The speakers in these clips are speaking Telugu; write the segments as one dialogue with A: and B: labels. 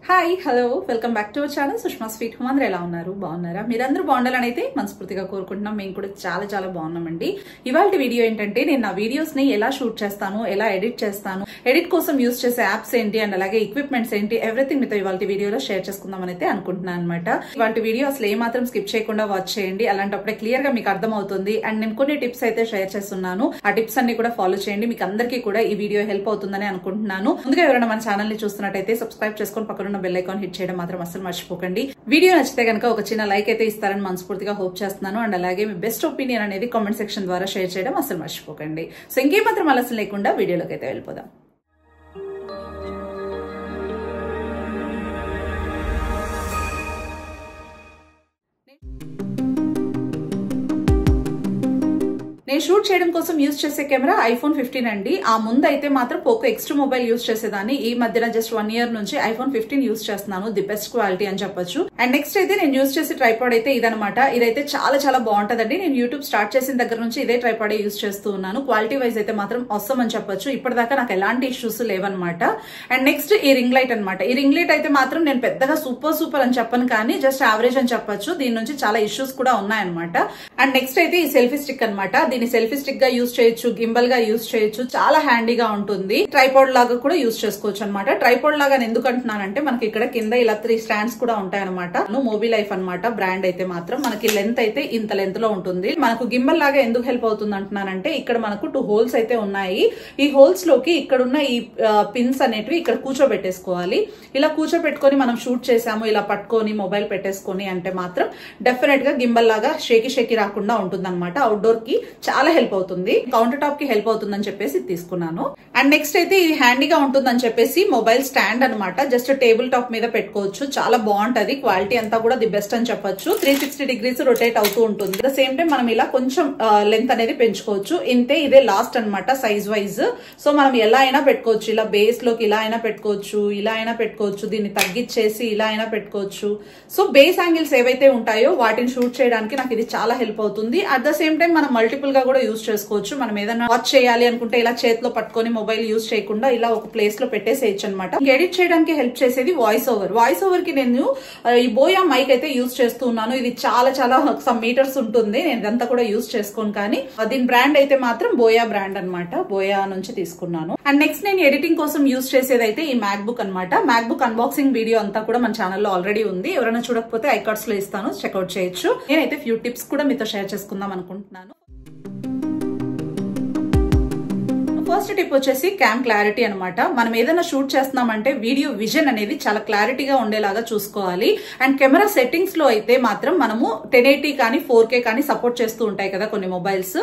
A: Hi hello welcome back to our channel Sushma sweet home. అందరూ ఎలా ఉన్నారు? బాగున్నారా? మీరందరూ బాగుండాలని అయితే మనస్ఫూర్తిగా కోరుకుంటున్నాం. మేము కూడా చాలా చాలా బాగున్నామండి. ఇవాళ వీడియో ఏంటంటే నేను నా వీడియోస్ ని ఎలా షూట్ చేస్తాను, ఎలా ఎడిట్ చేస్తాను, ఎడిట్ కోసం యూజ్ చేసే యాప్స్ ఏంటి అండ్ అలాగే ఎక్విప్మెంట్స్ ఏంటి, ఎవ్రీథింగ్ మీతో ఇవాళ వీడియోలో షేర్ చేసుకుందామని అయితే అనుకుంటున్నాను అనమాట. ఇవాళ వీడియో అసలు ఏమాత్రం స్కిప్ చేయకుండా వాచ్ చేయండి. అలాంటప్పుడే క్లియర్ గా మీకు అర్థమవుతుంది. అండ్ నేను కొన్ని టిప్స్ అయితే షేర్ చేస్తున్నాను. ఆ టిప్స్ అన్ని కూడా ఫాలో చేయండి. మీకు అందరికీ కూడా ఈ వీడియో హెల్ప్ అవుతుందని అనుకుంటున్నాను. ముందుగా ఎవరైనా మన ఛానల్ ని చూస్తున్నట్టయితే సబ్స్క్రైబ్ చేసుకొని పక్కన బెల్ ఐకాన్ హిట్ చేయడం మాత్రం అసలు మర్చిపోకండి. వీడియో నచ్చితే కనుక ఒక చిన్న లైక్ అయితే ఇస్తారని మనస్ఫూర్తిగా హోప్ చేస్తున్నాను. అండ్ అలాగే మీ బెస్ట్ ఒపీనియన్ అనేది కామెంట్ సెక్షన్ ద్వారా షేర్ చేయడం అసలు మర్చిపోకండి. సో ఇంకేమాత్రం ఆలస్యం లేకుండా వీడియోలోకి అయితే వెళ్ళిపోదాం. నేను షూట్ చేయడం కోసం యూజ్ చేసే కెమెరా ఐఫోన్ 15 అండి. ఆ ముందు అయితే మాత్రం పోకో ఎక్స్ట్రా మొబైల్ యూజ్ చేసేదాన్ని. ఈ మధ్యన జస్ట్ 1 year నుంచి ఐఫోన్ 15 యూజ్ చేస్తున్నాను. ది బెస్ట్ క్వాలిటీ అని చెప్పొచ్చు. అండ్ నెక్స్ట్ అయితే నేను యూజ్ చేసే ట్రైపాడ్ అయితే ఇదనమాట. ఇదైతే చాలా చాలా బాగుంటదండి. నేను యూట్యూబ్ స్టార్ట్ చేసిన దగ్గర నుంచి ఇదే ట్రైపాడ్ యూజ్ చేస్తూ ఉన్నాను. క్వాలిటీ వైజ్ అయితే మాత్రం అవసరం అని చెప్పొచ్చు. ఇప్పటిదాకా నాకు ఎలాంటి ఇష్యూస్ లేవన్నమాట. అండ్ నెక్స్ట్ ఈ రింగ్ లైట్ అనమాట. ఈ రింగ్ లైట్ అయితే మాత్రం నేను పెద్దగా సూపర్ అని చెప్పను, కానీ జస్ట్ యావరేజ్ అని చెప్పొచ్చు. దీని నుంచి చాలా ఇష్యూస్ కూడా ఉన్నాయన్నమాట. అండ్ నెక్స్ట్ అయితే ఈ సెల్ఫీ స్టిక్ అనమాట. దీని సెల్ఫీ స్టిక్ గా యూజ్ చేయొచ్చు, గింబల్ గా యూజ్ చేయొచ్చు, చాలా హ్యాండీగా ఉంటుంది. ట్రైపాడ్ లాగా కూడా యూజ్ చేసుకోవచ్చు అనమాట. ట్రైపాడ్ లాగా ఎందుకు అంటున్నానంటే మనకి ఇక్కడ కింద ఇలా 3 స్టాండ్స్ కూడా ఉంటాయన్నమాట. మూవీ లైఫ్ అనమాట బ్రాండ్ అయితే మాత్రం మనకి లెంత్ అయితే ఇంత లెంత్ లో ఉంటుంది. మనకు గింబల్ లాగా ఎందుకు హెల్ప్ అవుతుంది అంటున్నానంటే ఇక్కడ మనకు 2 హోల్స్ అయితే ఉన్నాయి. ఈ హోల్స్ లోకి ఇక్కడున్న ఈ పిన్స్ అనేటివి ఇక్కడ కూర్చోబెట్టేసుకోవాలి. ఇలా కూర్చోబెట్టుకొని మనం షూట్ చేసాము, ఇలా పట్టుకొని మొబైల్ పెట్టేసుకొని అంటే మాత్రం డెఫినెట్ గా గింబల్ లాగా షేకి రాకుండా ఉంటుంది అనమాట. అవుట్డోర్ కి చాలా హెల్ప్ అవుతుంది. కౌంటర్ టాప్ కి హెల్ప్ అవుతుందని చెప్పేసి తీసుకున్నాను. అండ్ నెక్స్ట్ అయితే ఇది హ్యాండీగా ఉంటుందని చెప్పేసి మొబైల్ స్టాండ్ అనమాట. జస్ట్ టేబుల్ టాప్ మీద పెట్టుకోవచ్చు. చాలా బాగుంటది. క్వాలిటీ అంతా కూడా ది బెస్ట్ అని చెప్పొచ్చు. 360 degrees రొటేట్ అవుతూ ఉంటుంది. ద సేమ్ టైం మనం ఇలా కొంచెం లెంత్ అనేది పెంచుకోవచ్చు. ఇంతే, ఇదే లాస్ట్ అనమాట సైజ్ వైజ్. సో మనం ఎలా అయినా పెట్టుకోవచ్చు. ఇలా బేస్ లోకి ఇలా అయినా పెట్టుకోవచ్చు, ఇలా అయినా పెట్టుకోవచ్చు. దీన్ని తగ్గించేసి ఇలా అయినా పెట్టుకోవచ్చు. సో బేస్ యాంగిల్స్ ఏవైతే ఉంటాయో వాటిని షూట్ చేయడానికి నాకు ఇది చాలా హెల్ప్ అవుతుంది. అట్ ద సేమ్ టైం మనం మల్టిపుల్ గా కూడా యూజ్ చేసుకోవచ్చు. మనం ఏదైనా వాచ్ చేయాలి అనుకుంటే ఇలా చేతిలో పట్టుకొని మొబైల్ యూజ్ చేయకుండా ఇలా ఒక ప్లేస్ లో పెట్టేసేయచ్చు అనమాట. ఎడిట్ చేయడానికి హెల్ప్ చేసేది వాయిస్ ఓవర్. వాయిస్ ఓవర్ కి నేను ఈ బోయా మైక్ అయితే యూజ్ చేస్తూ ఉన్నాను. ఇది చాలా చాలా సమ్ మీటర్స్ ఉంటుంది. నేను ఇదంతా కూడా యూజ్ చేసుకోను, కానీ దీని బ్రాండ్ అయితే మాత్రం బోయా బ్రాండ్ అనమాట. బోయా నుంచి తీసుకున్నాను. అండ్ నెక్స్ట్ నేను ఎడిటింగ్ కోసం యూజ్ చేసేది అయితే ఈ మ్యాక్ బుక్ అనమాట. మ్యాక్ బుక్ అన్బాక్సింగ్ వీడియో అంతా కూడా మన ఛానల్లో ఆల్రెడీ ఉంది. ఎవరైనా చూడకపోతే ఐకార్డ్స్ లో ఇస్తాను, చెక్అౌట్ చేయొచ్చు. నేనైతే ఫ్యూ టిప్స్ కూడా మీతో షేర్ చేసుకుందాం అనుకుంటున్నాను. ఫస్ట్ టిప్ వచ్చేసి క్యామ్ క్లారిటీ అనమాట. మనం ఏదైనా షూట్ చేస్తున్నామంటే వీడియో విజన్ అనేది చాలా క్లారిటీగా ఉండేలాగా చూసుకోవాలి. అండ్ కెమెరా సెట్టింగ్స్ లో అయితే మాత్రం మనము 1080 కానీ 4K కానీ సపోర్ట్ చేస్తూ ఉంటాయి కదా కొన్ని మొబైల్స్.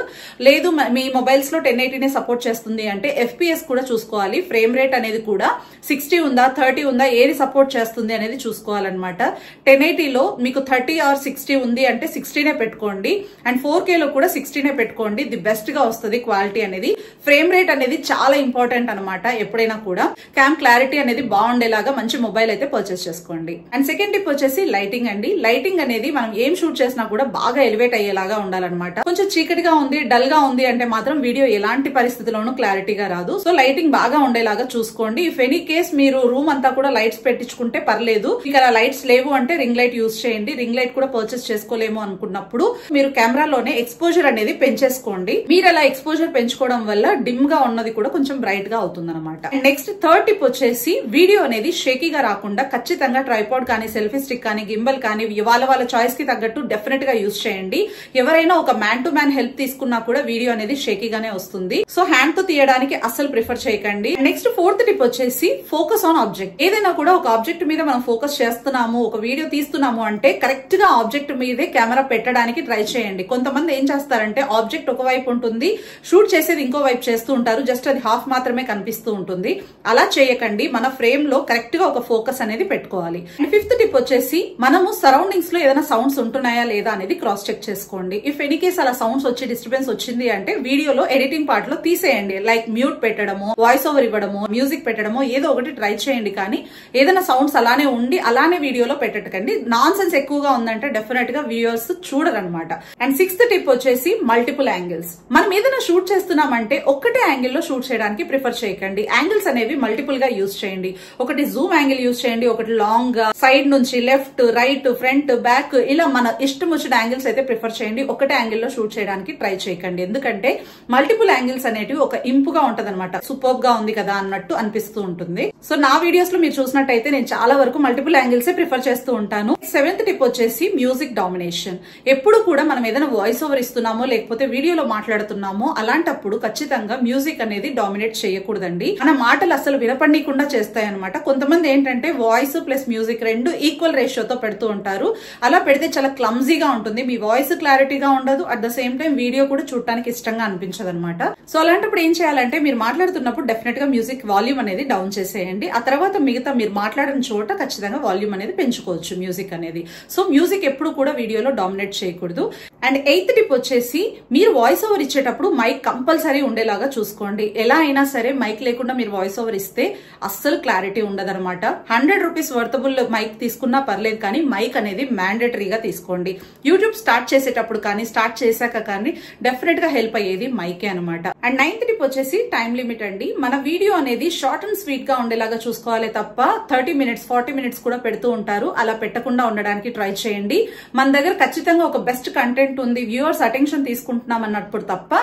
A: లేదు మీ మొబైల్స్ లో 1080నే సపోర్ట్ చేస్తుంది అంటే FPS కూడా చూసుకోవాలి. ఫ్రేమ్ రేట్ అనేది కూడా 60 ఉందా 30 ఉందా ఏది సపోర్ట్ చేస్తుంది అనేది చూసుకోవాలన్నమాట. 1080లో మీకు 30 or 60 ఉంది అంటే 60నే పెట్టుకోండి. అండ్ 4Kలో కూడా 60నే పెట్టుకోండి. ది బెస్ట్ గా వస్తుంది క్వాలిటీ అనేది. ఫ్రేమ్ రేట్ అనేది చాలా ఇంపార్టెంట్ అనమాట. ఎప్పుడైనా కూడా క్యామ్ క్లారిటీ అనేది బాగుండేలాగా మంచి మొబైల్ అయితే పర్చేస్ చేసుకోండి. అండ్ సెకండ్ టిప్ వచ్చేసి లైటింగ్ అండి. లైటింగ్ అనేది మనం ఏం షూట్ చేసినా కూడా బాగా ఎలివేట్ అయ్యేలాగా ఉండాలన్నమాట. కొంచెం చీకటిగా ఉంది, డల్ గా ఉంది అంటే మాత్రం వీడియో ఎలాంటి పరిస్థితిలోనూ క్లారిటీగా రాదు. సో లైటింగ్ బాగా ఉండేలాగా చూసుకోండి. ఇఫ్ ఎనీ కేస్ మీరు రూమ్ అంతా కూడా లైట్స్ పెట్టించుకుంటే పర్లేదు. ఇక్కడ లైట్స్ లేవు అంటే రింగ్ లైట్ యూజ్ చేయండి. రింగ్ లైట్ కూడా పర్చేస్ చేసుకోలేము అనుకున్నప్పుడు మీరు కెమెరాలోనే ఎక్స్పోజర్ అనేది పెంచేసుకోండి. మీరు అలా ఎక్స్పోజర్ పెంచుకోవడం వల్ల డిమ్ గా ఉన్నది కూడా కొంచెం బ్రైట్ గా అవుతుంది అనమాట. నెక్స్ట్ థర్డ్ టిప్ వచ్చేసి వీడియో అనేది షేకీగా రాకుండా ఖచ్చితంగా ట్రైపాడ్ కానీ సెల్ఫీ స్టిక్ కానీ గింబల్ కానీ వాళ్ళ చాయిస్ కి తగ్గట్టు డెఫినెట్ గా యూజ్ చేయండి. ఎవరైనా ఒక మ్యాన్ టు మ్యాన్ హెల్ప్ తీసుకున్నా కూడా వీడియో అనేది షేకీగానే వస్తుంది. సో హ్యాండ్ తో తీయడానికి అస్సలు ప్రిఫర్ చేయకండి. నెక్స్ట్ ఫోర్త్ టిప్ వచ్చేసి ఫోకస్ ఆన్ ఆబ్జెక్ట్. ఏదైనా కూడా ఒక ఆబ్జెక్ట్ మీద మనం ఫోకస్ చేస్తున్నాము, ఒక వీడియో తీస్తున్నాము అంటే కరెక్ట్ గా ఆబ్జెక్ట్ మీదే కెమెరా పెట్టడానికి ట్రై చేయండి. కొంతమంది ఏం చేస్తారంటే ఆబ్జెక్ట్ ఒక వైపు ఉంటుంది, షూట్ చేసేది ఇంకో వైపు చేస్తూ ఉంటారు. జస్ట్ అది హాఫ్ మాత్రమే కనిపిస్తూ ఉంటుంది. అలా చేయకండి. మన ఫ్రేమ్ లో కరెక్ట్ గా ఒక ఫోకస్ అనేది పెట్టుకోవాలి. ఫిఫ్త్ టిప్ వచ్చేసి మనము సరౌండింగ్స్ లో ఏదైనా సౌండ్స్ ఉంటున్నాయా లేదా అనేది క్రాస్ చెక్ చేసుకోండి. ఇఫ్ ఎనీ కేస్ అలా సౌండ్స్ వచ్చి డిస్టర్బెన్స్ వచ్చింది అంటే వీడియోలో ఎడిటింగ్ పార్ట్ లో తీసేయండి. లైక్ మ్యూట్ పెట్టడము, వాయిస్ ఓవర్ ఇవ్వడము, మ్యూజిక్ పెట్టడము ఏదో ఒకటి ట్రై చేయండి. కానీ ఏదైనా సౌండ్స్ అలానే ఉండి అలానే వీడియోలో పెట్టకండి. నాన్ సెన్స్ ఎక్కువగా ఉందంటే డెఫినెట్ గా వ్యూయర్స్ చూడరనమాట. అండ్ సిక్స్త్ టిప్ వచ్చేసి మల్టిపుల్ యాంగిల్స్. మనం ఏదైనా షూట్ చేస్తున్నామంటే ఒక్కటే యాంగిల్ యాంగిల్లో షూట్ చేయడానికి ప్రిఫర్ చేయకండి. యాంగిల్స్ అనేవి మల్టిపుల్ గా యూజ్ చేయండి. ఒకటి జూమ్ యాంగిల్ యూజ్ చేయండి, ఒకటి లాంగ్ గా సైడ్ నుంచి లెఫ్ట్ రైట్ ఫ్రంట్ బ్యాక్ ఇలా మన ఇష్టం వచ్చిన యాంగిల్స్ అయితే ప్రిఫర్ చేయండి. ఒకటే యాంగిల్లో షూట్ చేయడానికి ట్రై చేయకండి. ఎందుకంటే మల్టిపుల్ యాంగిల్స్ అనేటివి ఒక ఇంపుగా ఉంటది అనమాట. సూపర్ గా ఉంది కదా అన్నట్టు అనిపిస్తూ ఉంటుంది. సో నా వీడియోస్ లో మీరు చూసినట్టయితే నేను చాలా వరకు మల్టిపుల్ యాంగిల్స్ ప్రిఫర్ చేస్తూ ఉంటాను. 7th టిప్ వచ్చేసి మ్యూజిక్ డామినేషన్. ఎప్పుడు కూడా మనం ఏదైనా వాయిస్ ఓవర్ ఇస్తున్నామో లేకపోతే వీడియోలో మాట్లాడుతున్నామో అలాంటప్పుడు ఖచ్చితంగా మ్యూజిక్ అనేది డామినేట్ చేయకూడదండి. మన మాటలు అసలు వినపడకుండా చేస్తాయి అనమాట. కొంతమంది ఏంటంటే వాయిస్ ప్లస్ మ్యూజిక్ రెండు ఈక్వల్ రేషియోతో పెడుతూ ఉంటారు. అలా పెడితే చాలా క్లమ్జీగా ఉంటుంది. మీ వాయిస్ క్లారిటీగా ఉండదు, at the same time video కూడా చూడటానికి ఇష్టంగా అనిపించదు అనమాట. సో అలాంటప్పుడు ఏం చేయాలంటే మీరు మాట్లాడుతున్నప్పుడు డెఫినెట్ గా మ్యూజిక్ వాల్యూమ్ అనేది డౌన్ చేసేయండి. ఆ తర్వాత మిగతా మీరు మాట్లాడిన చోట ఖచ్చితంగా వాల్యూమ్ అనేది పెంచుకోవచ్చు మ్యూజిక్ అనేది. సో మ్యూజిక్ ఎప్పుడు కూడా వీడియోలో డామినేట్ చేయకూడదు. అండ్ 8th టిప్ వచ్చేసి మీరు వాయిస్ ఓవర్ ఇచ్చేటప్పుడు మైక్ కంపల్సరీ ఉండేలాగా చూసుకోండి. ఎలా అయినా సరే మైక్ లేకుండా మీరు వాయిస్ ఓవర్ ఇస్తే అస్సలు క్లారిటీ ఉండదు అనమాట. 100 రూపీస్ వర్తబుల్ మైక్ తీసుకున్నా పర్లేదు, కానీ మైక్ అనేది మ్యాండేటరీగా తీసుకోండి. యూట్యూబ్ స్టార్ట్ చేసేటప్పుడు కానీ స్టార్ట్ చేశాక కానీ డెఫినెట్ గా హెల్ప్ అయ్యేది మైకే అనమాట. అండ్ 9th టిప్ వచ్చేసి టైం లిమిట్ అండి. మన వీడియో అనేది షార్ట్ అండ్ స్వీట్ గా ఉండేలాగా చూసుకోవాలి తప్ప 30 మినిట్స్ 40 మినిట్స్ కూడా పెడుతూ ఉంటారు. అలా పెట్టకుండా ఉండడానికి ట్రై చేయండి. మన దగ్గర ఖచ్చితంగా ఒక బెస్ట్ కంటెంట్ ఉంది, వ్యూవర్స్ అటెన్షన్ తీసుకుంటున్నాం అన్నప్పుడు తప్ప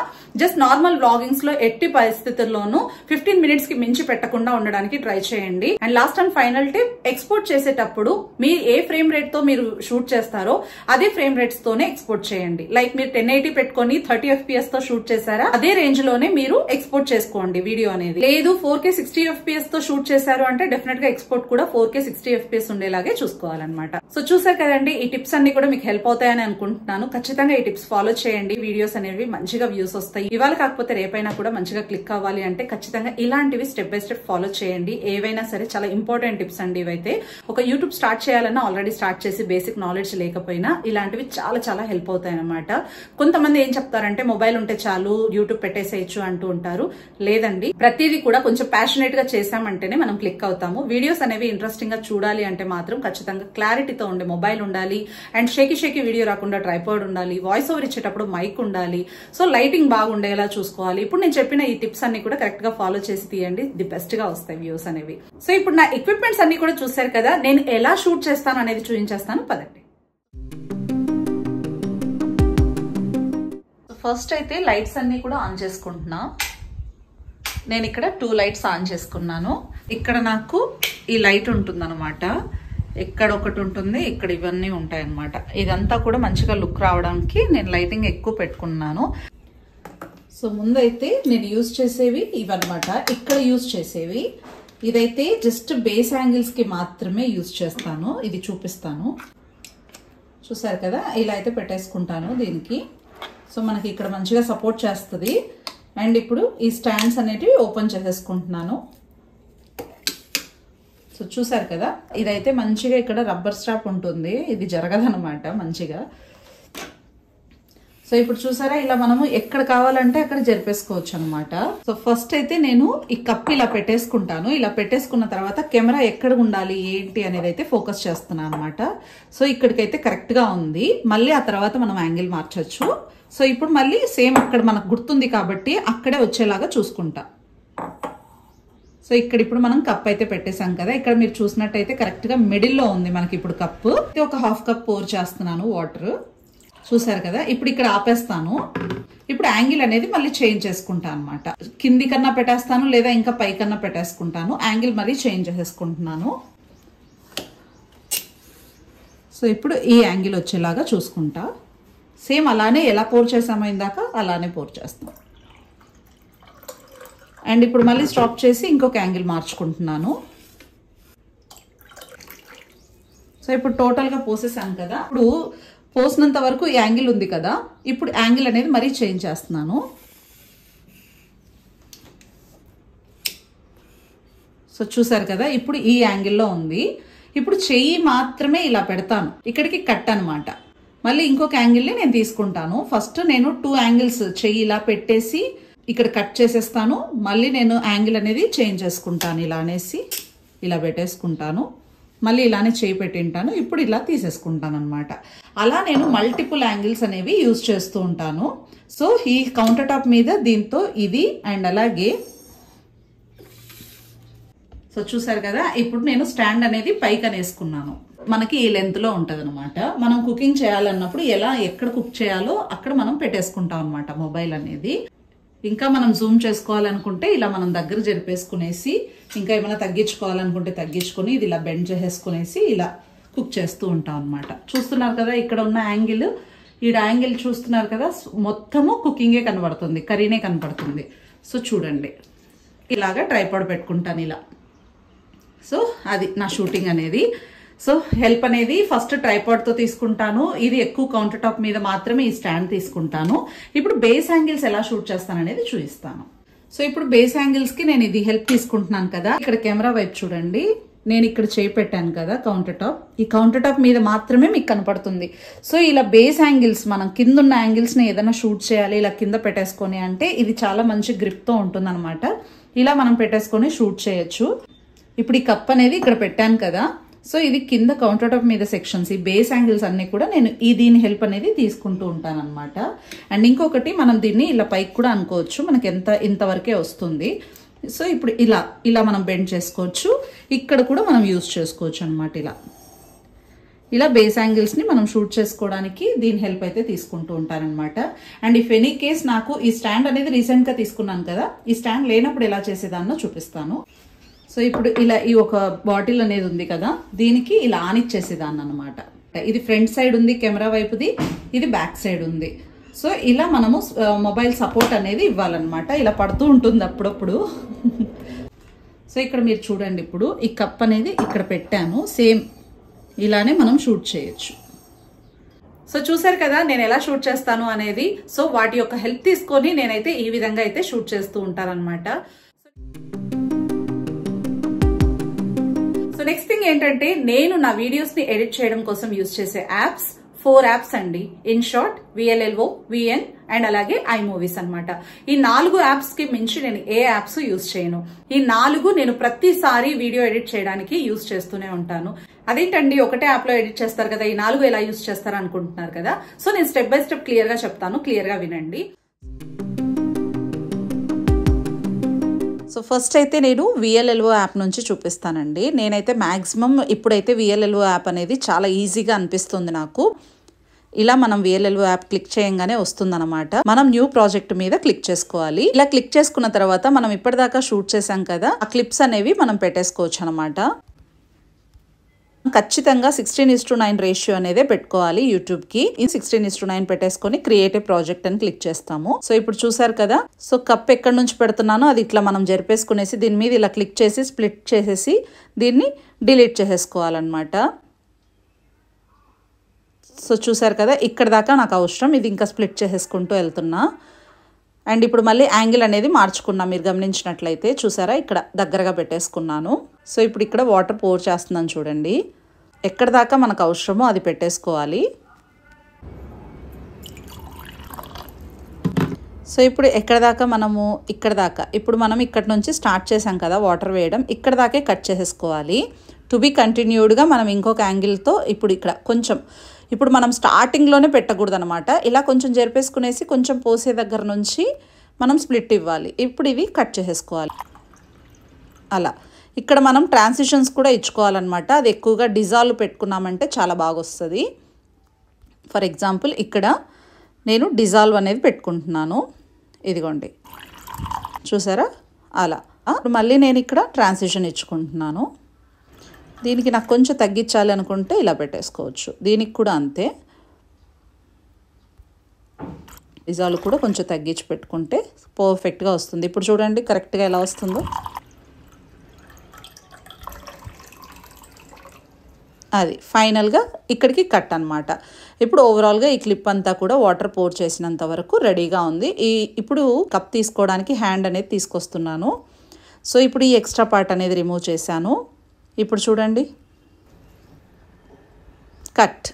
A: జస్ట్ నార్మల్ వ్లాగింగ్స్ లో ఎట్టి పరిస్థితుల్లోనూ 15 మినిట్స్ కి మించి పెట్టకుండా ఉండడానికి ట్రై చేయండి. And last and final tip, export చేసేటప్పుడు మీరు ఏ ఫ్రేమ్ రేట్ తో మీరు షూట్ చేస్తారో అదే ఫ్రేమ్ రేట్స్ తోనే ఎక్స్పోర్ట్ చేయండి. లైక్ మీరు 1080 పెట్టుకొని 30 FPS తో షూట్ చేశారా అదే రేంజ్ లోనే మీరు ఎక్స్పోర్ట్ చేసుకోండి వీడియో అనేది. లేదు 4K 60 FPS తో షూట్ చేశారు అంటే డెఫినెట్ గా ఎక్స్పోర్ట్ కూడా 4K 60 FPS ఉండేలాగే చూసుకోవాలన్నమాట. సో చూసారు కదండి, ఈ టిప్స్ అన్ని కూడా మీకు హెల్ప్ అవుతాయని అనుకుంటున్నాను. ఖచ్చితంగా ఈ టిప్స్ ఫాలో చేయండి. వీడియోస్ అనేవి మంచిగా వ్యూస్ వస్తాయి. ఇవాళ కాకపోతే రేపైనా కూడా మంచిగా క్లిక్ అవ్వాలి అంటే ఖచ్చితంగా ఇలాంటివి స్టెప్ బై స్టెప్ ఫాలో చేయండి. ఏవైనా సరే చాలా ఇంపార్టెంట్ టిప్స్ అండి ఇవైతే. ఒక యూట్యూబ్ స్టార్ట్ చేయాలన్నా ఆల్రెడీ స్టార్ట్ చేసి బేసిక్ నాలెడ్జ్ లేకపోయినా ఇలాంటివి చాలా చాలా హెల్ప్ అవుతాయి అనమాట. కొంతమంది ఏం చెప్తారంటే మొబైల్ ఉంటే చాలు యూట్యూబ్ పెట్టేసేయచ్చు అంటూ ఉంటారు. లేదండి, ప్రతిదీ కూడా కొంచెం ప్యాషనేట్ గా చేసామంటేనే మనం క్లిక్ అవుతాము. వీడియోస్ అనేవి ఇంట్రెస్టింగ్ గా చూడాలి అంటే మాత్రం ఖచ్చితంగా క్లారిటీతో ఉండే మొబైల్ ఉండాలి. అండ్ షేకి వీడియో రాకుండా ట్రైపాడ్ ఉండాలి. వాయిస్ ఓవర్ ఇచ్చేటప్పుడు మైక్ ఉండాలి. సో లైటింగ్ బాగుండేలా చూసుకోవాలి. ఇప్పుడు నేను చెప్పిన ఈ టిప్స్ అన్ని కూడా కరెక్ట్ గా ఫాలో చేసి తీయండి, ది బెస్ట్ గా వస్తాయి వ్యూస్ అనేవి. సో ఇప్పుడు నా ఎక్విప్మెంట్స్ అన్ని కూడా చూసారు కదా, నేను ఎలా షూట్ చేస్తాను అనేది చూపించేస్తాను పదండి. ఫస్ట్ అయితే లైట్స్ అన్ని కూడా ఆన్ చేసుకుంటున్నా. నేను ఇక్కడ 2 లైట్స్ ఆన్ చేసుకున్నాను. ఇక్కడ నాకు ఈ లైట్ ఉంటుంది అనమాట. ఇక్కడ ఒకటి ఉంటుంది, ఇక్కడ ఇవన్నీ ఉంటాయి అనమాట. ఇదంతా కూడా మంచిగా లుక్ రావడానికి నేను లైటింగ్ ఎక్కువ పెట్టుకున్నాను. సో ముందైతే నేను యూజ్ చేసేవి ఇవన్నమాట. ఇక్కడ యూజ్ చేసేవి ఇదైతే జస్ట్ బేస్ యాంగిల్స్ కి మాత్రమే యూజ్ చేస్తాను. ఇది చూపిస్తాను. చూసారు కదా, ఇలా అయితే పెట్టేసుకుంటాను దీనికి. సో మనకి ఇక్కడ మంచిగా సపోర్ట్ చేస్తుంది. అండ్ ఇప్పుడు ఈ స్టాండ్స్ అనేటివి ఓపెన్ చేసేసుకుంటున్నాను. సో చూసారు కదా, ఇదైతే మంచిగా ఇక్కడ రబ్బర్ స్ట్రాప్ ఉంటుంది, ఇది జరగదనమాట మంచిగా. సో ఇప్పుడు చూసారా, ఇలా మనము ఎక్కడ కావాలంటే అక్కడ జరిపేసుకోవచ్చు అనమాట. సో ఫస్ట్ అయితే నేను ఈ కప్ ఇలా పెట్టేసుకుంటాను. ఇలా పెట్టేసుకున్న తర్వాత కెమెరా ఎక్కడ ఉండాలి ఏంటి అనేది అయితే ఫోకస్ చేస్తున్నాను అనమాట. సో ఇక్కడికైతే కరెక్ట్ గా ఉంది. మళ్ళీ ఆ తర్వాత మనం యాంగిల్ మార్చొచ్చు. సో ఇప్పుడు మళ్ళీ సేమ్ అక్కడ మనకు గుర్తుంది కాబట్టి అక్కడే వచ్చేలాగా చూసుకుంటా. సో ఇక్కడ ఇప్పుడు మనం కప్ అయితే పెట్టేసాం కదా, ఇక్కడ మీరు చూసినట్టయితే కరెక్ట్ గా మిడిల్లో ఉంది మనకి ఇప్పుడు కప్పు. ఒక 1/2 కప్ పోర్ చేస్తున్నాను వాటర్. చూసారు కదా, ఇప్పుడు ఇక్కడ ఆపేస్తాను. ఇప్పుడు యాంగిల్ అనేది మళ్ళీ చేంజ్ చేసుకుంటాను అనమాట. కింది కన్నా పెట్టేస్తాను లేదా ఇంకా పై కన్నా పెట్టేసుకుంటాను. యాంగిల్ మళ్ళీ చేంజ్ చేసేసుకుంటున్నాను. సో ఇప్పుడు ఈ యాంగిల్ వచ్చేలాగా చూసుకుంటా. సేమ్ అలానే ఎలా పోర్ చేసామో ఇందాక అలానే పోర్ చేస్తాం. అండ్ ఇప్పుడు మళ్ళీ స్టాప్ చేసి ఇంకొక యాంగిల్ మార్చుకుంటున్నాను. సో ఇప్పుడు టోటల్గా పోసేసాను కదా, ఇప్పుడు పోసినంత వరకు ఈ యాంగిల్ ఉంది కదా, ఇప్పుడు యాంగిల్ అనేది మరీ చేంజ్ చేస్తున్నాను. సో చూసారు కదా, ఇప్పుడు ఈ యాంగిల్లో ఉంది. ఇప్పుడు చెయ్యి మాత్రమే ఇలా పెడతాను, ఇక్కడికి కట్ అనమాట. మళ్ళీ ఇంకొక యాంగిల్ని నేను తీసుకుంటాను. ఫస్ట్ నేను 2 యాంగిల్స్ చెయ్యి ఇలా పెట్టేసి ఇక్కడ కట్ చేసేస్తాను. మళ్ళీ నేను యాంగిల్ అనేది చేంజ్ చేసుకుంటాను. ఇలా అనేసి ఇలా పెట్టేసుకుంటాను. మళ్ళీ ఇలానే చేయి పెట్టింటాను. ఇప్పుడు ఇలా తీసేసుకుంటాను అనమాట. అలా నేను మల్టిపుల్ యాంగిల్స్ అనేవి యూజ్ చేస్తూ ఉంటాను. సో ఈ కౌంటర్ టాప్ మీద దీంతో ఇది అండ్ అలాగే సో చూసారు కదా, ఇప్పుడు నేను స్టాండ్ అనేది పైకి అనేసుకున్నాను. మనకి ఈ లెంత్ లో ఉంటది అనమాట. మనం కుకింగ్ చేయాలన్నప్పుడు ఎక్కడ కుక్ చేయాలో అక్కడ మనం పెట్టేసుకుంటాం అనమాట మొబైల్ అనేది. ఇంకా మనం జూమ్ చేసుకోవాలనుకుంటే ఇలా మనం దగ్గర జరిపేసుకునేసి, ఇంకా ఏమైనా తగ్గించుకోవాలనుకుంటే తగ్గించుకొని ఇది ఇలా బెండ్ చేసేసుకునేసి ఇలా కుక్ చేస్తూ ఉంటాం అనమాట. చూస్తున్నారు కదా ఇక్కడ ఉన్న యాంగిల్, ఈ యాంగిల్ చూస్తున్నారు కదా, మొత్తము కుకింగే కనబడుతుంది, కర్రీనే కనబడుతుంది. సో చూడండి, ఇలాగా ట్రైపాడ్ పెట్టుకుంటాను ఇలా. సో అది నా షూటింగ్ అనేది. సో హెల్ప్ అనేది ఫస్ట్ ట్రైపాడ్తో తీసుకుంటాను. ఇది ఎక్కువ కౌంటర్ టాప్ మీద మాత్రమే ఈ స్టాండ్ తీసుకుంటాను. ఇప్పుడు బేస్ యాంగిల్స్ ఎలా షూట్ చేస్తాను అనేది చూపిస్తాను. సో ఇప్పుడు బేస్ యాంగిల్స్ కి నేను ఇది హెల్ప్ తీసుకుంటున్నాను కదా. ఇక్కడ కెమెరా వైపు చూడండి, నేను ఇక్కడ చేయి పెట్టాను కదా కౌంటర్ టాప్, ఈ కౌంటర్ టాప్ మీద మాత్రమే మీకు కనపడుతుంది. సో ఇలా బేస్ యాంగిల్స్, మనం కింద ఉన్న యాంగిల్స్ ని ఏదైనా షూట్ చేయాలి ఇలా కింద పెట్టేసుకొని అంటే ఇది చాలా మంచి గ్రిప్ తో ఉంటుంది అనమాట. ఇలా మనం పెట్టేసుకొని షూట్ చేయొచ్చు. ఇప్పుడు ఈ కప్ అనేది ఇక్కడ పెట్టాను కదా, సో ఇది కింద కౌంటర్ టాప్ మీద సెక్షన్స్, ఈ బేస్ యాంగిల్స్ అన్ని కూడా నేను దీని హెల్ప్ అనేది తీసుకుంటూ ఉంటాను అనమాట. అండ్ ఇంకొకటి, మనం దీన్ని ఇలా పైకి కూడా అనుకోవచ్చు, మనకి ఇంతవరకే వస్తుంది. సో ఇప్పుడు ఇలా మనం బెండ్ చేసుకోవచ్చు, ఇక్కడ కూడా మనం యూజ్ చేసుకోవచ్చు అనమాట. ఇలా బేస్ యాంగిల్స్ ని మనం షూట్ చేసుకోవడానికి దీని హెల్ప్ అయితే తీసుకుంటూ ఉంటానన్నమాట. అండ్ ఇఫ్ ఎనీ కేస్ నాకు ఈ స్టాండ్ అనేది రీసెంట్ గా తీసుకున్నాను కదా, ఈ స్టాండ్ లేనప్పుడు ఎలా చేసేదాన్నో చూపిస్తాను. సో ఇప్పుడు ఇలా ఈ ఒక బాటిల్ అనేది ఉంది కదా, దీనికి ఇలా ఆనిచ్చేసేదాన్ని అనమాట. ఇది ఫ్రంట్ సైడ్ ఉంది కెమెరా వైపుది, ఇది బ్యాక్ సైడ్ ఉంది. సో ఇలా మనము మొబైల్ సపోర్ట్ అనేది ఇవ్వాలన్నమాట. ఇలా పడుతూ ఉంటుంది అప్పుడప్పుడు. సో ఇక్కడ మీరు చూడండి, ఇప్పుడు ఈ కప్ అనేది ఇక్కడ పెట్టాను, సేమ్ ఇలానే మనం షూట్ చేయొచ్చు. సో చూసారు కదా నేను ఎలా షూట్ చేస్తాను అనేది. సో వాటి యొక్క హెల్ప్ తీసుకొని నేనైతే ఈ విధంగా అయితే షూట్ చేస్తూ ఉంటాను అనమాట. సో నెక్స్ట్ థింగ్ ఏంటంటే, నేను నా వీడియోస్ ని ఎడిట్ చేయడం కోసం యూజ్ చేసే యాప్స్ 4 యాప్స్ అండి. InShot, VLLO, VN అండ్ అలాగే iMovies అనమాట. ఈ 4 యాప్స్ కి మించి నేను ఏ యాప్స్ యూజ్ చేయను. ఈ 4 నేను ప్రతిసారి వీడియో ఎడిట్ చేయడానికి యూజ్ చేస్తూనే ఉంటాను. అదేంటండి ఒకటే యాప్ లో ఎడిట్ చేస్తారు కదా, ఈ 4 ఎలా యూజ్ చేస్తారు అనుకుంటున్నారు కదా. సో నేను స్టెప్ బై స్టెప్ క్లియర్ గా చెప్తాను, క్లియర్ గా వినండి. సో ఫస్ట్ అయితే నేను VLLO యాప్ నుంచి చూపిస్తానండి. నేనైతే మ్యాక్సిమం ఇప్పుడైతే VLLO యాప్ అనేది చాలా ఈజీగా అనిపిస్తుంది నాకు. ఇలా మనం VLLO యాప్ క్లిక్ చేయంగానే వస్తుందన్నమాట. మనం న్యూ ప్రాజెక్ట్ మీద క్లిక్ చేసుకోవాలి. ఇలా క్లిక్ చేసుకున్న తర్వాత మనం ఇప్పటిదాకా షూట్ చేసాం కదా, ఆ క్లిప్స్ అనేవి మనం పెట్టేసుకోవచ్చు అనమాట. ఖచ్చితంగా 16:9 రేషియో అనేది పెట్టుకోవాలి యూట్యూబ్ కి. 16:9 పెట్టేసుకొని క్రియేట్ ఏ ప్రాజెక్ట్ అని క్లిక్ చేస్తాము. సో ఇప్పుడు చూసారు కదా, సో కప్ ఎక్కడి నుంచి పెడుతున్నానో అది ఇట్లా మనం జరిపేసుకునేసి దీని మీద ఇలా క్లిక్ చేసి స్ప్లిట్ చేసేసి దీన్ని డిలీట్ చేసేసుకోవాలన్నమాట. సో చూసారు కదా, ఇక్కడ దాకా నాకు అవసరం, ఇది ఇంకా స్ప్లిట్ చేసేసుకుంటూ వెళ్తున్నా. అండ్ ఇప్పుడు మళ్ళీ యాంగిల్ అనేది మార్చుకున్నా, మీరు గమనించినట్లయితే చూసారా, ఇక్కడ దగ్గరగా పెట్టేసుకున్నాను. సో ఇప్పుడు ఇక్కడ వాటర్ పోర్ చేస్తున్నాను చూడండి. ఎక్కడ దాకా మనకు అవసరమో అది పెట్టేసుకోవాలి. సో ఇప్పుడు ఎక్కడ దాకా మనము, ఇక్కడ దాకా, ఇప్పుడు మనం ఇక్కడ నుంచి స్టార్ట్ చేసాం కదా వాటర్ వేయడం, ఇక్కడ దాకే కట్ చేసేసుకోవాలి. టు బి కంటిన్యూడ్గా మనం ఇంకొక యాంగిల్తో ఇప్పుడు ఇక్కడ కొంచెం, ఇప్పుడు మనం స్టార్టింగ్లోనే పెట్టకూడదు అనమాట. ఇలా కొంచెం జరిపేసుకునేసి కొంచెం పోసే దగ్గర నుంచి మనం స్ప్లిట్ ఇవ్వాలి. ఇప్పుడు ఇది కట్ చేసేసుకోవాలి. అలా ఇక్కడ మనం ట్రాన్సిషన్స్ కూడా ఇచ్చుకోవాలన్నమాట. అది ఎక్కువగా డిజాల్వ్ పెట్టుకున్నామంటే చాలా బాగా వస్తుంది. ఫర్ ఎగ్జాంపుల్ ఇక్కడ నేను డిజాల్వ్ అనేది పెట్టుకుంటున్నాను, ఇదిగోండి చూసారా అలా. మళ్ళీ నేను ఇక్కడ ట్రాన్సిషన్ ఇచ్చుకుంటున్నాను. దీనికి నాకు కొంచెం తగ్గించాలి అనుకుంటే ఇలా పెట్టేసుకోవచ్చు. దీనికి కూడా అంతే, డిజాల్వ్ కూడా కొంచెం తగ్గించి పెట్టుకుంటే పర్ఫెక్ట్గా వస్తుంది. ఇప్పుడు చూడండి కరెక్ట్గా ఎలా వస్తుందో. అది ఫైనల్గా ఇక్కడికి కట్ అనమాట. ఇప్పుడు ఓవరాల్గా ఈ క్లిప్ అంతా కూడా వాటర్ పోర్ చేసినంత వరకు రెడీగా ఉంది. ఇప్పుడు కప్ తీసుకోవడానికి హ్యాండ్ అనేది తీసుకొస్తున్నాను. సో ఇప్పుడు ఈ ఎక్స్ట్రా పార్ట్ అనేది రిమూవ్ చేశాను. ఇప్పుడు చూడండి కట్,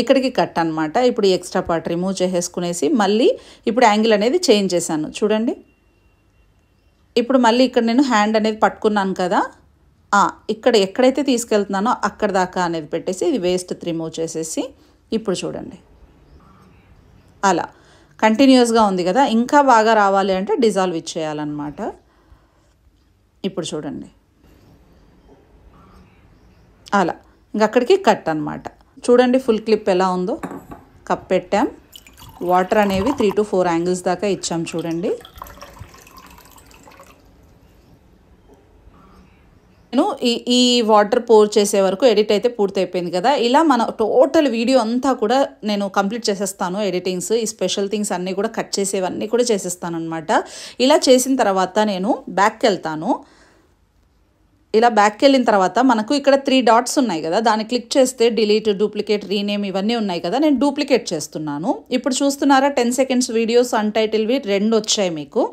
A: ఇక్కడికి కట్ అనమాట. ఇప్పుడు ఈ ఎక్స్ట్రా పార్ట్ రిమూవ్ చేసేసుకునేసి మళ్ళీ ఇప్పుడు యాంగిల్ అనేది చేంజ్ చేశాను చూడండి. ఇప్పుడు మళ్ళీ ఇక్కడ నేను హ్యాండ్ అనేది పట్టుకున్నాను కదా, ఇక్కడ ఎక్కడైతే తీసుకెళ్తున్నానో అక్కడ దాకా అనేది పెట్టేసి ఇది వేస్ట్ రిమూవ్ చేసేసి ఇప్పుడు చూడండి అలా కంటిన్యూస్గా ఉంది కదా, ఇంకా బాగా రావాలి అంటే డిజాల్వ్ ఇచ్చేయాలన్నమాట. ఇప్పుడు చూడండి అలా ఇంక అక్కడికి కట్ అనమాట. చూడండి ఫుల్ క్లిప్ ఎలా ఉందో. కప్ పెట్టాం, వాటర్ అనేవి 3 to 4 యాంగిల్స్ దాకా ఇచ్చాం చూడండి. నేను ఈ వాటర్ పోర్ చేసే వరకు ఎడిట్ అయితే పూర్తి అయిపోయింది కదా. ఇలా మన టోటల్ వీడియో అంతా కూడా నేను కంప్లీట్ చేసేస్తాను. ఎడిటింగ్స్, ఈ స్పెషల్ థింగ్స్ అన్నీ కూడా కట్ చేసేవన్నీ కూడా చేసేస్తాను అనమాట. ఇలా చేసిన తర్వాత నేను బ్యాక్కి వెళ్తాను. ఇలా బ్యాక్కి వెళ్ళిన తర్వాత మనకు ఇక్కడ 3 డాట్స్ ఉన్నాయి కదా, దాన్ని క్లిక్ చేస్తే డిలీట్, డూప్లికేట్, రీనేమ్ ఇవన్నీ ఉన్నాయి కదా. నేను డూప్లికేట్ చేస్తున్నాను. ఇప్పుడు చూస్తున్నారా 10 seconds వీడియోస్ అన్టైటిల్వి 2 వచ్చాయి మీకు.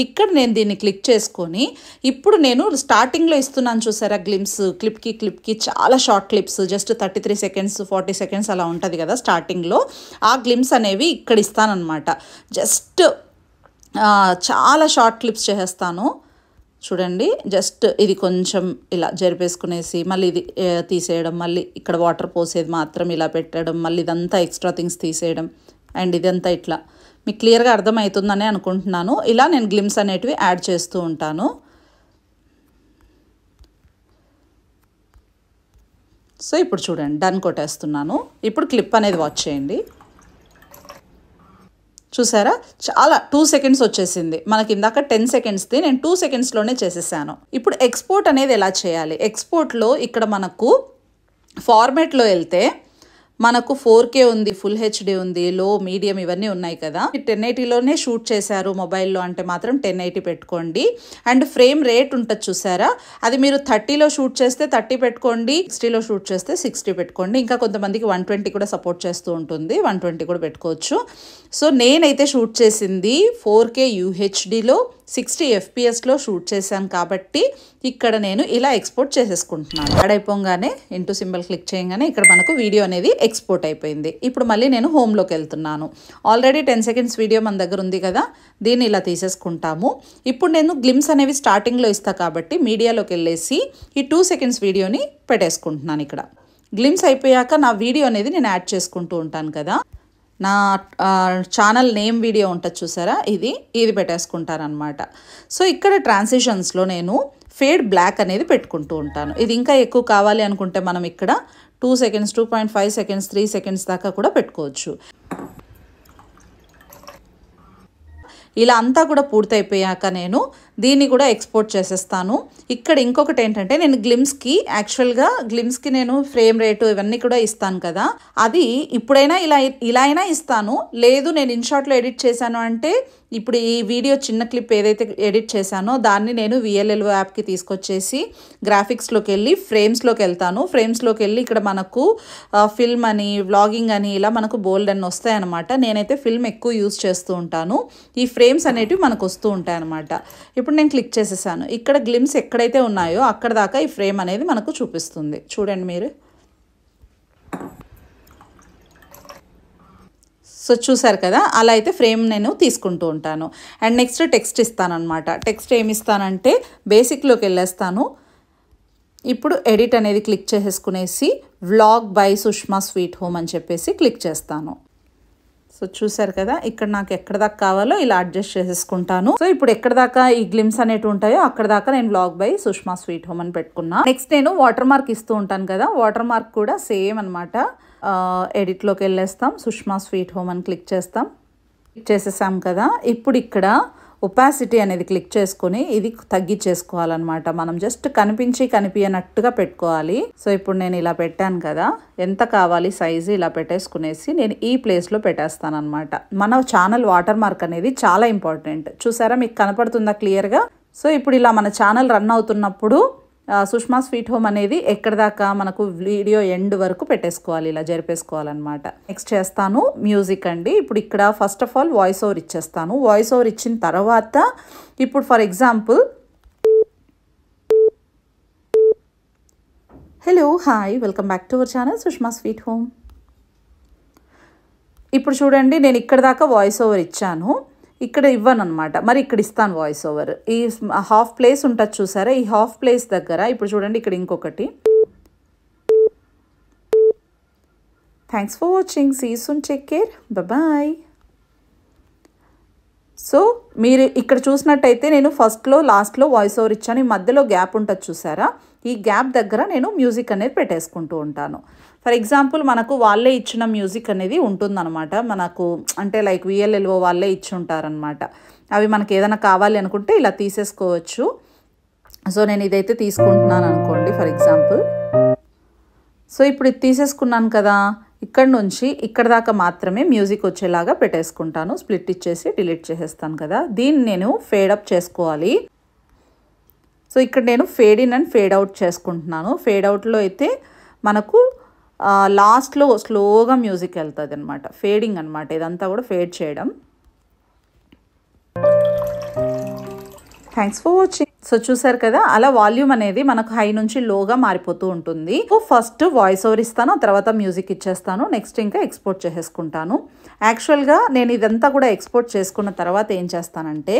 A: ఇక్కడ నేను దీన్ని క్లిక్ చేసుకొని ఇప్పుడు నేను స్టార్టింగ్లో ఇస్తున్నాను చూసారా క్లిప్కి చాలా short clips, just 33 seconds 40 seconds అలా ఉంటుంది కదా స్టార్టింగ్లో. ఆ గ్లిమ్స్ అనేవి ఇక్కడ ఇస్తానన్నమాట. జస్ట్ చాలా షార్ట్ క్లిప్స్ చేసేస్తాను చూడండి. జస్ట్ ఇది కొంచెం ఇలా జరిపేసుకునేసి మళ్ళీ ఇది తీసేయడం, మళ్ళీ ఇక్కడ వాటర్ పోసేది మాత్రం ఇలా పెట్టడం, మళ్ళీ ఇదంతా ఎక్స్ట్రా థింగ్స్ తీసేయడం, అండ్ ఇదంతా ఇట్లా మీకు క్లియర్గా అర్థమవుతుందని అనుకుంటున్నాను. ఇలా నేను గ్లిమ్స్ అనేటివి యాడ్ చేస్తూ ఉంటాను. సో ఇప్పుడు చూడండి డన్ కొట్టేస్తున్నాను. ఇప్పుడు క్లిప్ అనేది వాచ్ చేయండి. చూసారా చాలా 2 seconds వచ్చేసింది. మనకి ఇందాక 10 secondsది నేను 2 secondsలోనే చేసేసాను. ఇప్పుడు ఎక్స్పోర్ట్ అనేది ఎలా చేయాలి? ఎక్స్పోర్ట్లో ఇక్కడ మనకు ఫార్మాట్లో వెళ్తే మనకు 4K ఉంది, ఫుల్ హెచ్డి ఉంది, లో, మీడియం ఇవన్నీ ఉన్నాయి కదా. 1080లోనే షూట్ చేశారు మొబైల్లో అంటే మాత్రం 1080 పెట్టుకోండి. అండ్ ఫ్రేమ్ రేట్ ఉంటుంది చూసారా, అది మీరు 30లో షూట్ చేస్తే 30 పెట్టుకోండి, 60లో షూట్ చేస్తే 60 పెట్టుకోండి. ఇంకా కొంతమందికి 120 కూడా సపోర్ట్ చేస్తూ ఉంటుంది, 120 కూడా పెట్టుకోవచ్చు. సో నేనైతే షూట్ చేసింది 4K UHDలో 60 FPSలో షూట్ చేశాను కాబట్టి ఇక్కడ నేను ఇలా ఎక్స్పోర్ట్ చేసేసుకుంటున్నాను. యాడ్ అయిపోగానే ఇంటూ సింబల్ క్లిక్ చేయగానే ఇక్కడ మనకు వీడియో అనేది ఎక్స్పోర్ట్ అయిపోయింది. ఇప్పుడు మళ్ళీ నేను హోమ్లోకి వెళ్తున్నాను. ఆల్రెడీ 10 seconds వీడియో మన దగ్గర ఉంది కదా, దీన్ని ఇలా తీసేసుకుంటాము. ఇప్పుడు నేను గ్లిమ్స్ అనేవి స్టార్టింగ్లో ఇస్తాను కాబట్టి మీడియాలోకి వెళ్ళేసి ఈ 2 seconds వీడియోని పెట్టేసుకుంటున్నాను. ఇక్కడ గ్లిమ్స్ అయిపోయాక నా వీడియో అనేది నేను యాడ్ చేసుకుంటూ ఉంటాను కదా. నా ఛానల్ నేమ్ వీడియో ఉంటుంది చూసారా, ఇది పెట్టేసుకుంటారనమాట. సో ఇక్కడ ట్రాన్సిషన్స్లో నేను ఫేడ్ బ్లాక్ అనేది పెట్టుకుంటూ ఉంటాను. ఇది ఇంకా ఎక్కువ కావాలి అనుకుంటే మనం ఇక్కడ 2 seconds, 2.5 seconds, 3 seconds దాకా కూడా పెట్టుకోవచ్చు. ఇలా అంతా కూడా పూర్తయిపోయాక నేను దీన్ని కూడా ఎక్స్పోర్ట్ చేసేస్తాను. ఇక్కడ ఇంకొకటి ఏంటంటే నేను యాక్చువల్గా గ్లిమ్స్కి నేను ఫ్రేమ్ రేటు ఇవన్నీ కూడా ఇస్తాను కదా, అది ఇప్పుడైనా ఇలా అయినా ఇస్తాను. లేదు నేను ఇన్షాట్లో ఎడిట్ చేశాను అంటే ఇప్పుడు ఈ వీడియో చిన్న క్లిప్ ఏదైతే ఎడిట్ చేశానో దాన్ని నేను VLLO యాప్కి తీసుకొచ్చేసి గ్రాఫిక్స్లోకి వెళ్ళి ఫ్రేమ్స్లోకి వెళ్తాను. ఫ్రేమ్స్లోకి వెళ్ళి ఇక్కడ మనకు ఫిల్మ్ అని, వ్లాగింగ్ అని ఇలా మనకు బోల్డ్ అని వస్తాయన్నమాట. నేనైతే ఫిల్మ్ ఎక్కువ యూజ్ చేస్తూ ఉంటాను. ఈ ఫ్రేమ్స్ అనేటివి మనకు వస్తూ ఉంటాయి అన్నమాట. ఇప్పుడు నేను క్లిక్ చేసేసాను. ఇక్కడ గ్లిమ్స్ ఎక్కడైతే ఉన్నాయో అక్కడ దాకా ఈ ఫ్రేమ్ అనేది మనకు చూపిస్తుంది. చూడండి మీరు. సో చూసారు కదా, అలా అయితే ఫ్రేమ్ నేను తీసుకుంటూ ఉంటాను. అండ్ నెక్స్ట్ టెక్స్ట్ ఇస్తాను అనమాట. టెక్స్ట్ ఏమి ఇస్తానంటే బేసిక్లోకి వెళ్ళేస్తాను. ఇప్పుడు ఎడిట్ అనేది క్లిక్ చేసేసుకునేసి vlog by Sushma sweet home అని చెప్పేసి క్లిక్ చేస్తాను. సో చూసారు కదా, ఇక్కడ నాకు ఎక్కడ దాకా కావాలో ఇలా అడ్జస్ట్ చేసేసుకుంటాను. సో ఇప్పుడు ఎక్కడ దాకా ఈ గ్లిమ్స్ అనేవి ఉంటాయో అక్కడ దాకా నేను vlog by Sushma sweet home అని పెట్టుకున్నా. నెక్స్ట్ నేను వాటర్ మార్క్ ఇస్తూ ఉంటాను కదా, వాటర్ మార్క్ కూడా సేమ్ అనమాట. ఎడిట్లోకి వెళ్ళేస్తాం, సుష్మా స్వీట్ హోమ్ అని క్లిక్ చేస్తాం. క్లిక్ చేసేసాం కదా. ఇప్పుడు ఇక్కడ ఒపాసిటీ అనేది క్లిక్ చేసుకొని ఇది తగ్గించేసుకోవాలన్నమాట. మనం జస్ట్ కనిపించినట్టుగా పెట్టుకోవాలి. సో ఇప్పుడు నేను ఇలా పెట్టాను కదా, ఎంత కావాలి సైజు ఇలా పెట్టేసుకునేసి నేను ఈ ప్లేస్లో పెట్టేస్తాను అనమాట. మన ఛానల్ వాటర్ మార్క్ అనేది చాలా ఇంపార్టెంట్. చూసారా, మీకు కనపడుతుందా క్లియర్గా? సో ఇప్పుడు ఇలా మన ఛానల్ రన్ అవుతున్నప్పుడు సుష్మా స్వీట్ హోమ్ అనేది ఎక్కడ దాకా మనకు వీడియో ఎండ్ వరకు పెట్టేసుకోవాలి, ఇలా జరిపేసుకోవాలన్నమాట. నెక్స్ట్ చేస్తాను మ్యూజిక్ అండి. ఇప్పుడు ఇక్కడ first of all voice over ఇచ్చేస్తాను. వాయిస్ ఓవర్ ఇచ్చిన తర్వాత ఇప్పుడు for example hello hi welcome back to our channel Sushma sweet home. ఇప్పుడు చూడండి, నేను ఇక్కడ దాకా వాయిస్ ఓవర్ ఇచ్చాను. ఇక్కడ ఇవ్వను అనమాట, మరి ఇక్కడ ఇస్తాను వాయిస్ ఓవర్. ఈ హాఫ్ ప్లేస్ ఉంటుంది చూసారా, ఈ హాఫ్ ప్లేస్ దగ్గర ఇప్పుడు చూడండి ఇక్కడ ఇంకొకటి. Thanks for watching, see you soon, take care, bye. So మీరు ఇక్కడ చూసినట్టయితే నేను ఫస్ట్లో లాస్ట్లో వాయిస్ ఓవర్ ఇచ్చాను, ఈ మధ్యలో గ్యాప్ ఉంటుంది చూసారా, ఈ గ్యాప్ దగ్గర నేను మ్యూజిక్ అనేది పెట్టేసుకుంటూ ఉంటాను. ఫర్ ఎగ్జాంపుల్ మనకు వాళ్ళే ఇచ్చిన మ్యూజిక్ అనేది ఉంటుందన్నమాట, మనకు అంటే లైక్ VLLO వాళ్ళే ఇచ్చి ఉంటారనమాట. అవి మనకి ఏదైనా కావాలి అనుకుంటే ఇలా తీసేసుకోవచ్చు. సో నేను ఇదైతే తీసుకుంటున్నాను అనుకోండి ఫర్ ఎగ్జాంపుల్. సో ఇప్పుడు ఇది తీసేసుకున్నాను కదా, ఇక్కడ నుంచి ఇక్కడ దాకా మాత్రమే మ్యూజిక్ వచ్చేలాగా పెట్టేసుకుంటాను. స్ప్లిట్ ఇచ్చేసి డిలీట్ చేసేస్తాను కదా. దీన్ని నేను ఫేడ్ అప్ చేసుకోవాలి. సో ఇక్కడ నేను fade in and fade out చేసుకుంటున్నాను. ఫేడ్ అవుట్లో అయితే మనకు లాస్ట్లో స్లోగా మ్యూజిక్ వెళ్తుంది అనమాట, ఫేడింగ్ అనమాట, ఇదంతా కూడా ఫేడ్ చేయడం. Thanks for watching. సో చూసారు కదా, అలా వాల్యూమ్ అనేది మనకు హై నుంచి లోగా మారిపోతూ ఉంటుంది. సో ఫస్ట్ వాయిస్ ఓవర్ ఇస్తాను, తర్వాత మ్యూజిక్ ఇచ్చేస్తాను, నెక్స్ట్ ఇంకా ఎక్స్పోర్ట్ చేసేసుకుంటాను. యాక్చువల్గా నేను ఇదంతా కూడా ఎక్స్పోర్ట్ చేసుకున్న తర్వాత ఏం చేస్తానంటే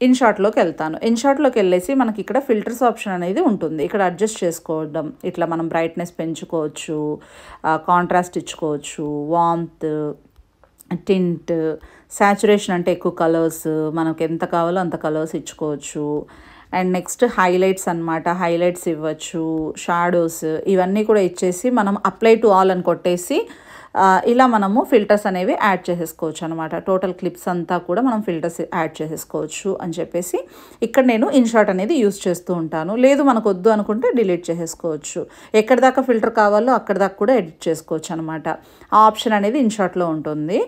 A: ఇన్షాట్లోకి వెళ్తాను. ఇన్షాట్లోకి వెళ్ళేసి మనకి ఇక్కడ ఫిల్టర్స్ ఆప్షన్ అనేది ఉంటుంది, ఇక్కడ అడ్జస్ట్ చేసుకోవడం. ఇట్లా మనం బ్రైట్నెస్ పెంచుకోవచ్చు, కాంట్రాస్ట్ ఇచ్చుకోవచ్చు, వార్మ్త్, టింట్, సాచురేషన్ అంటే ఎక్కువ కలర్స్, మనకు ఎంత కావాలో అంత కలర్స్ ఇచ్చుకోవచ్చు. అండ్ నెక్స్ట్ హైలైట్స్ అనమాట, హైలైట్స్ ఇవ్వచ్చు, షాడోస్, ఇవన్నీ కూడా ఇచ్చేసి మనం అప్లై టు ఆల్ అని కొట్టేసి ఇలా మనము ఫిల్టర్స్ అనేవి యాడ్ చేసేసుకోవచ్చు అనమాట. టోటల్ క్లిప్స్ అంతా కూడా మనం ఫిల్టర్స్ యాడ్ చేసేసుకోవచ్చు అని చెప్పేసి ఇక్కడ నేను ఇన్షాట్ అనేది యూస్ చేస్తూ ఉంటాను. లేదు మనకు వద్దు అనుకుంటే డిలీట్ చేసేసుకోవచ్చు. ఎక్కడి దాకా ఫిల్టర్ కావాలో అక్కడి దాకా కూడా ఎడిట్ చేసుకోవచ్చు అనమాట. ఆ ఆప్షన్ అనేది ఇన్షాట్లో ఉంటుంది.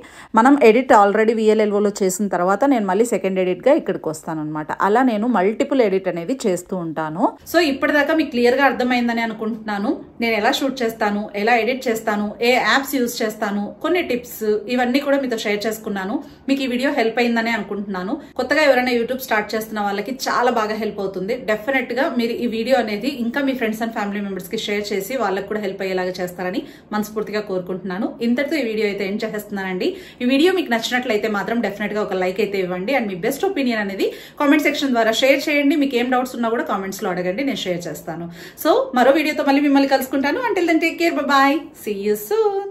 A: మనం ఎడిట్ ఆల్రెడీ VLLOలో చేసిన తర్వాత నేను మళ్ళీ సెకండ్ ఎడిట్గా ఇక్కడికి వస్తాను అనమాట. అలా నేను మల్టిపుల్ ఎడిట్ అనేది చేస్తూ ఉంటాను. సో ఇప్పటిదాకా మీకు క్లియర్గా అర్థమైందని అనుకుంటున్నాను. నేను ఎలా షూట్ చేస్తాను, ఎలా ఎడిట్ చేస్తాను, ఏ యాప్స్ యూస్ చేస్తాను, కొన్ని టిప్స్, ఇవన్నీ కూడా మీతో షేర్ చేసుకున్నాను. మీకు ఈ వీడియో హెల్ప్ అయిందని అనుకుంటున్నాను. కొత్తగా ఎవరైనా యూట్యూబ్ స్టార్ట్ చేస్తున్న వాళ్ళకి చాలా బాగా హెల్ప్ అవుతుంది. డెఫినెట్ గా మీరు ఈ వీడియో అనేది ఇంకా మీ ఫ్రెండ్స్ అండ్ ఫ్యామిలీ మెంబర్స్ కి షేర్ చేసి వాళ్ళకి కూడా హెల్ప్ అయ్యేలాగా చేస్తారని మనస్ఫూర్తిగా కోరుకుంటున్నాను. ఇంతటితో ఈ వీడియో అయితే ఎండ్ చేసేస్తున్నానండి. ఈ వీడియో మీకు నచ్చినట్లయితే మాత్రం డెఫినెట్ గా ఒక లైక్ అయితే ఇవ్వండి. అండ్ మీ బెస్ట్ ఒపీనియన్ అనేది కామెంట్ సెక్షన్ ద్వారా షేర్ చేయండి. మీకు ఏం డౌట్స్ ఉన్నా కూడా కామెంట్స్ లో అడగండి, నేను షేర్ చేస్తాను. సో మరో వీడియోతో మళ్ళీ మిమ్మల్ని కలుసుకుంటాను. Until then take care, bye, see you soon.